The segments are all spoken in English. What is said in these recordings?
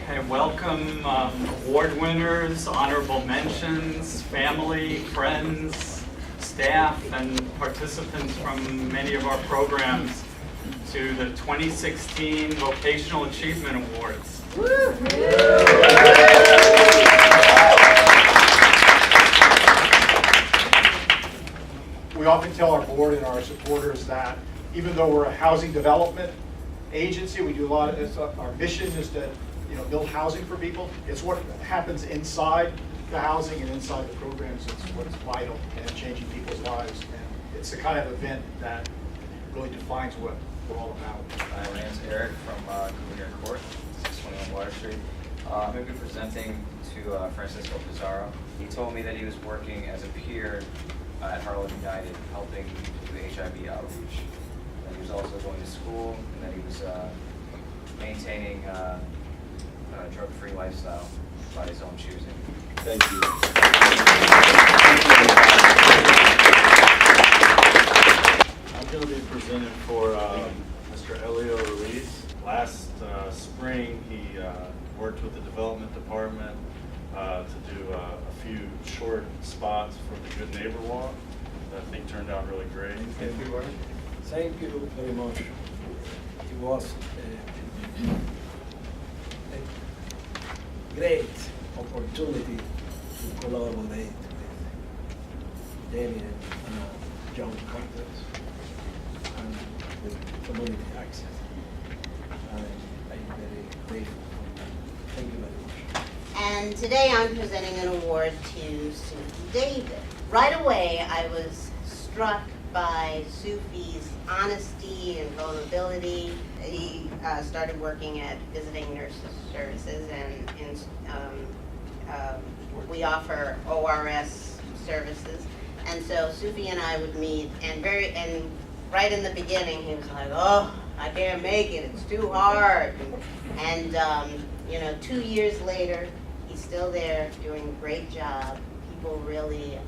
Okay, welcome award winners, honorable mentions, family, friends, staff, and participants from many of our programs to the 2016 Vocational Achievement Awards. We often tell our board and our supporters that even though we're a housing development agency, we do a lot of this. Our mission is to build housing for people. It's what happens inside the housing and inside the programs that's what's vital and changing people's lives. And it's the kind of event that really defines what we're all about. My name's Eric from Career Court, 621 Water Street. I'm going to be presenting to Francisco Pizarro. He told me that he was working as a peer at Harlem United, helping do HIV outreach. That he was also going to school, and that he was maintaining a drug-free lifestyle by his own choosing. Thank you. I'm going to be presenting for Mr. Elio Ruiz. Last spring, he worked with the development department to do a few short spots for the Good Neighbor Walk that I think turned out really great. Thank you very much. It was a great opportunity to collaborate with Damien and John Carters and with community access. I'm very grateful for that. Thank you very much. And today I'm presenting an award to Sufi David. Right away I was struck by Sufi's honesty and vulnerability. He started working at Visiting Nurses Services, and we offer ORS services. And so Sufi and I would meet, and right in the beginning he was like, "Oh, I can't make it. It's too hard." And 2 years later, he's still there doing a great job. People really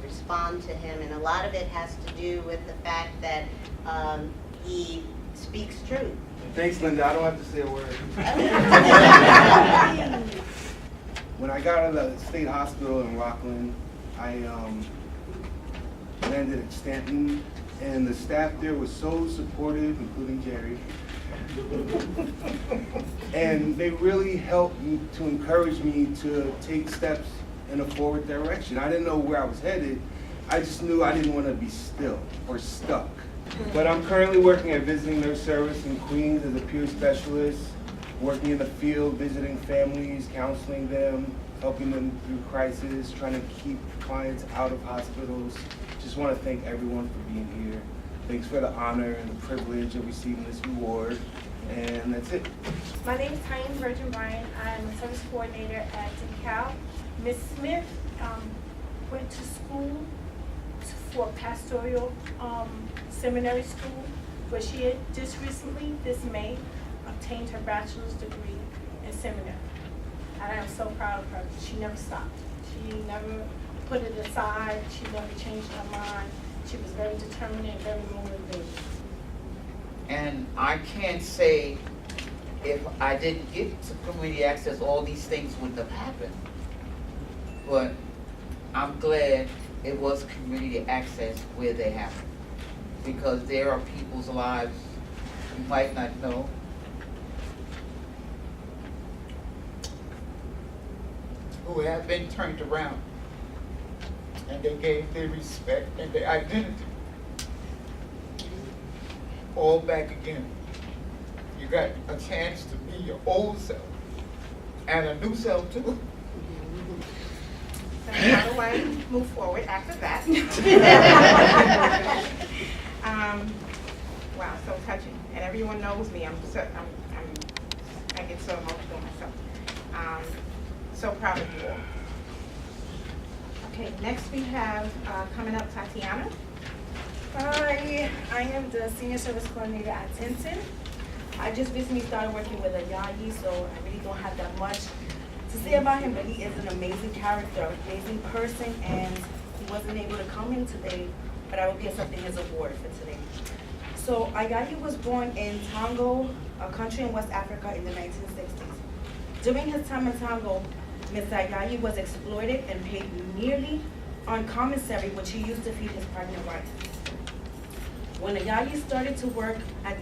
respond to him, and a lot of it has to do with the fact that he speaks truth. Thanks, Linda. I don't have to say a word. When I got out of the state hospital in Rockland, I landed at Stanton, and the staff there was so supportive, including Jerry. And they really helped me to encourage me to take steps in a forward direction. I didn't know where I was headed. I just knew I didn't want to be still or stuck. But I'm currently working at Visiting Nurse Service in Queens as a peer specialist, working in the field, visiting families, counseling them, helping them through crisis, trying to keep clients out of hospitals. Just want to thank everyone for being here. Thanks for the honor and the privilege of receiving this award. And that's it. My name is Tyne Virgin Bryan. I'm a service coordinator at DeKalb. Ms. Smith went to school for pastoral seminary school, where she had just recently, this May, obtained her bachelor's degree in seminary. And I am so proud of her. She never stopped. She never put it aside. She never changed her mind. She was very determined and very motivated. And I can't say if I didn't get to community access, all these things wouldn't have happened. But I'm glad it was community access where they happen, because there are people's lives you might not know who have been turned around, and they gave their respect and their identity all back again. You got a chance to be your old self and a new self too. So how do I move forward after that? Wow, so touching. And everyone knows me. I get so emotional myself. So proud of you all. Okay, next we have coming up Tatiana. Hi, I am the Senior Service Coordinator at Tintin. I just recently started working with Ayayi, so I really don't have that much to say about him, but he is an amazing character, amazing person, and he wasn't able to come in today, but I will be accepting his award for today. So Ayayi was born in Tango, a country in West Africa in the 1960s. During his time in Tango, Mr. Ayayi was exploited and paid nearly on commissary, which he used to feed his pregnant wife. When Ayayi started to work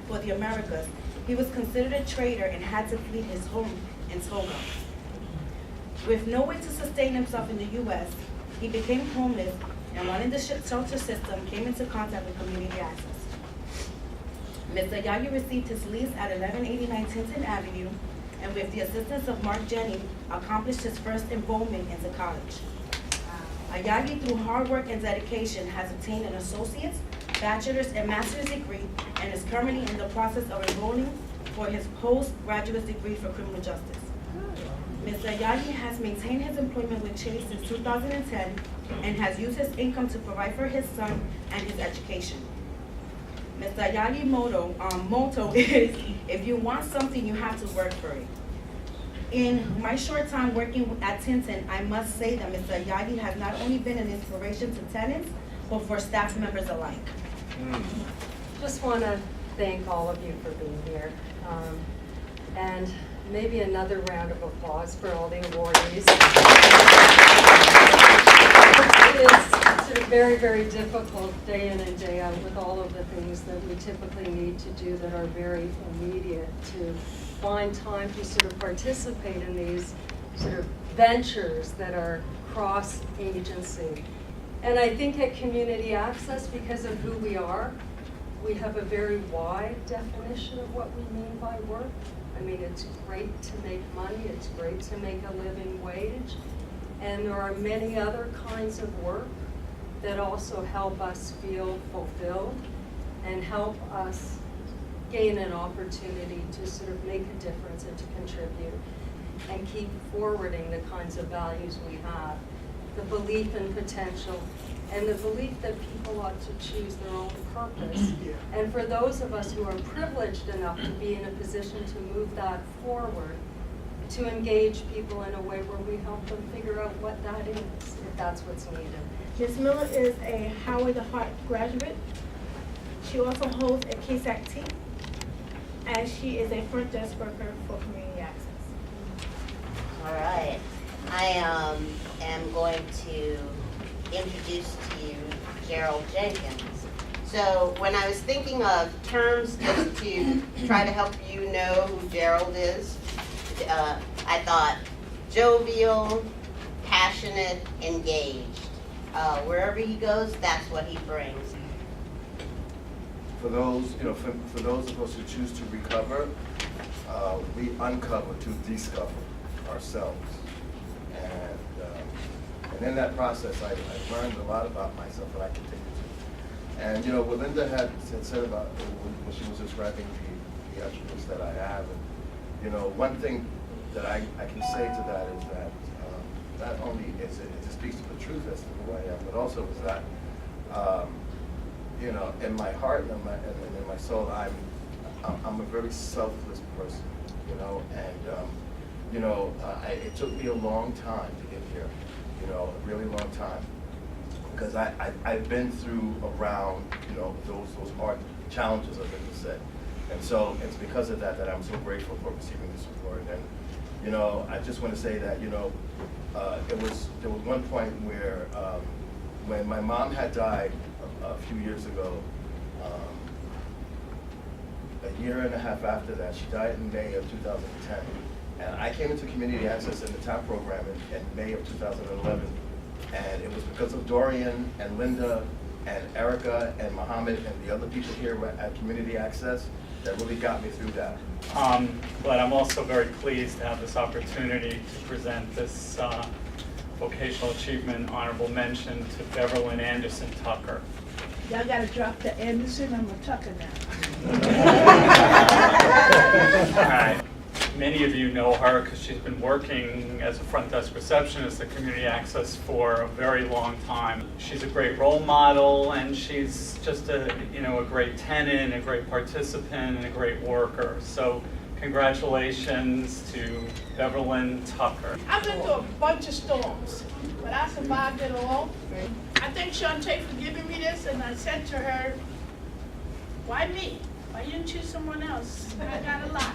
for the Americas, he was considered a traitor and had to flee his home in Togo. With no way to sustain himself in the U.S., he became homeless and running the shelter system came into contact with community access. Mr. Ayayi received his lease at 1189 Tinton Avenue, and with the assistance of Mark Jenny, accomplished his first enrollment into college. Ayayi, through hard work and dedication, has obtained an associate's, bachelor's, and master's degree, and is currently in the process of enrolling for his postgraduate degree for criminal justice. Mr. Ayayi has maintained his employment with Chase since 2010 and has used his income to provide for his son and his education. Mr. Ayayi's motto is, if you want something, you have to work for it. In my short time working at Tinton, I must say that Mr. Ayayi has not only been an inspiration to tenants, but for staff members alike. Just want to thank all of you for being here. And maybe another round of applause for all the awardees. It is sort of very, very difficult day in and day out with all of the things that we typically need to do that are very immediate, to find time to sort of participate in these sort of ventures that are cross-agency. And I think at Community Access, because of who we are, we have a very wide definition of what we mean by work. I mean, it's great to make money, it's great to make a living wage, and there are many other kinds of work that also help us feel fulfilled and help us gain an opportunity to sort of make a difference and to contribute and keep forwarding the kinds of values we have. The belief in potential, and the belief that people ought to choose their own purpose. And for those of us who are privileged enough to be in a position to move that forward, to engage people in a way where we help them figure out what that is, if that's what's needed. Ms. Miller is a Howard the Hart graduate. She also holds a KSAC-T, and she is a front desk worker for Community Access. All right. I am going to introduce to you Gerald Jenkins. So when I was thinking of terms just to try to help you know who Gerald is, I thought jovial, passionate, engaged. Wherever he goes, that's what he brings. For those, for those of us who choose to recover, we uncover to discover ourselves. And in that process, I learned a lot about myself, and I continue to. And what Linda had said about when she was describing the attributes that I have, and one thing that I can say to that is that not only is it speaks to the truth as to who I am, but also is that in my heart and in my soul, I'm a very selfless person, and it took me a long time to get here. A really long time, because I've been through around those hard challenges, as Linda said, and so it's because of that I'm so grateful for receiving this award. And I just want to say that there was one point where when my mom had died a few years ago, a year and a half after that, she died in May of 2010. And I came into Community Access in the TAP program in May of 2011. And it was because of Dorian and Linda and Erica and Mohammed and the other people here at Community Access that really got me through that. But I'm also very pleased to have this opportunity to present this Vocational Achievement Honorable Mention to Beverlyn Anderson Tucker. Y'all gotta drop the Anderson, I'm a Tucker now. All right. Many of you know her because she's been working as a front desk receptionist at Community Access for a very long time. She's a great role model, and she's just a great tenant, a great participant, and a great worker. So congratulations to Beverlyn Tucker. I've been through a bunch of storms, but I survived it all. I thank Shantae for giving me this, and I said to her, why me? Why you didn't choose someone else? I got a lot.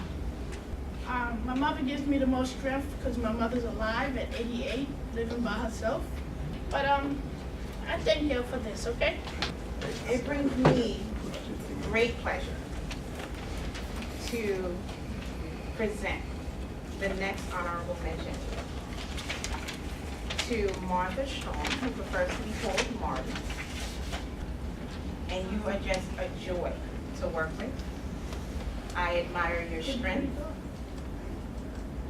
My mother gives me the most strength because my mother's alive at 88, living by herself. But I thank you for this, okay? It brings me great pleasure to present the next honorable mention to Martha Strong, who prefers to be called Marty. And you are just a joy to work with. I admire your strength.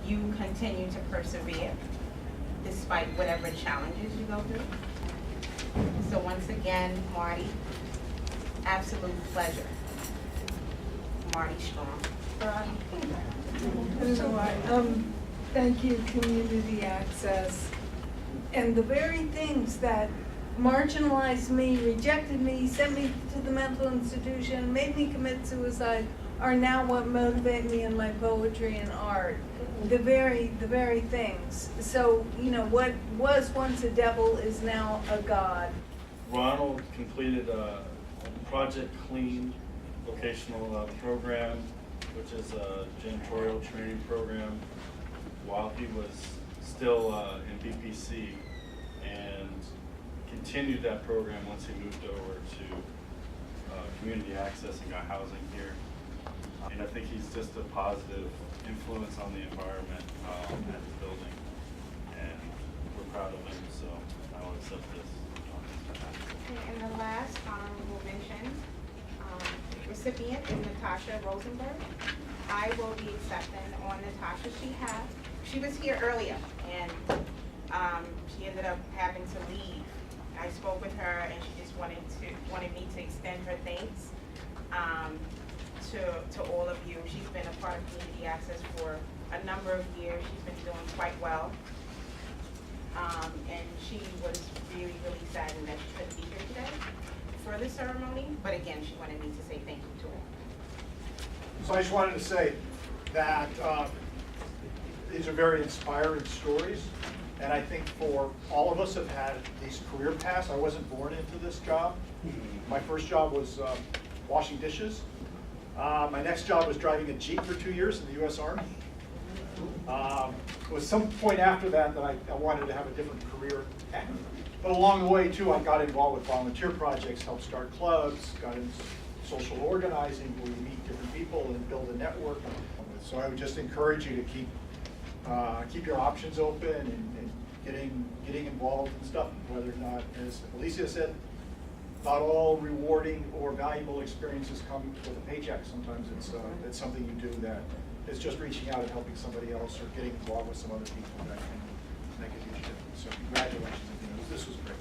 You continue to persevere despite whatever challenges you go through. So once again, Marty, absolute pleasure. Marty Strong. Thank you, Community Access. And the very things that marginalized me, rejected me, sent me to the mental institution, made me commit suicide, are now what motivate me in my poetry and art. The very things. So, you know, what was once a devil is now a god. Ronald completed a Project Clean vocational program, which is a janitorial training program, while he was still in BPC, and continued that program once he moved over to community access and got housing here. And I think he's just a positive influence on the environment at his building, and we're proud of him, so I will accept this. And the last honorable mention recipient is Natasha Rosenberg. I will be accepting on Natasha. She was here earlier, and she ended up having to leave. I spoke with her, and she just wanted me to extend her thanks to all of you. She's been a part of Community Access for a number of years. She's been doing quite well. And she was really, really saddened that she couldn't be here today for the ceremony. But again, she wanted me to say thank you to her. So I just wanted to say that these are very inspiring stories. And I think for all of us have had these career paths. I wasn't born into this job. My first job was washing dishes. My next job was driving a Jeep for 2 years in the U.S. Army. It was some point after that that I wanted to have a different career path. But along the way, too, I got involved with volunteer projects, helped start clubs, got into social organizing, where we meet different people and build a network. So I would just encourage you to keep your options open and getting involved in stuff, whether or not, as Alicia said, not all rewarding or valuable experiences come with a paycheck. Sometimes it's something you do that is just reaching out and helping somebody else or getting involved with some other people that can make a huge difference. So congratulations, this was great.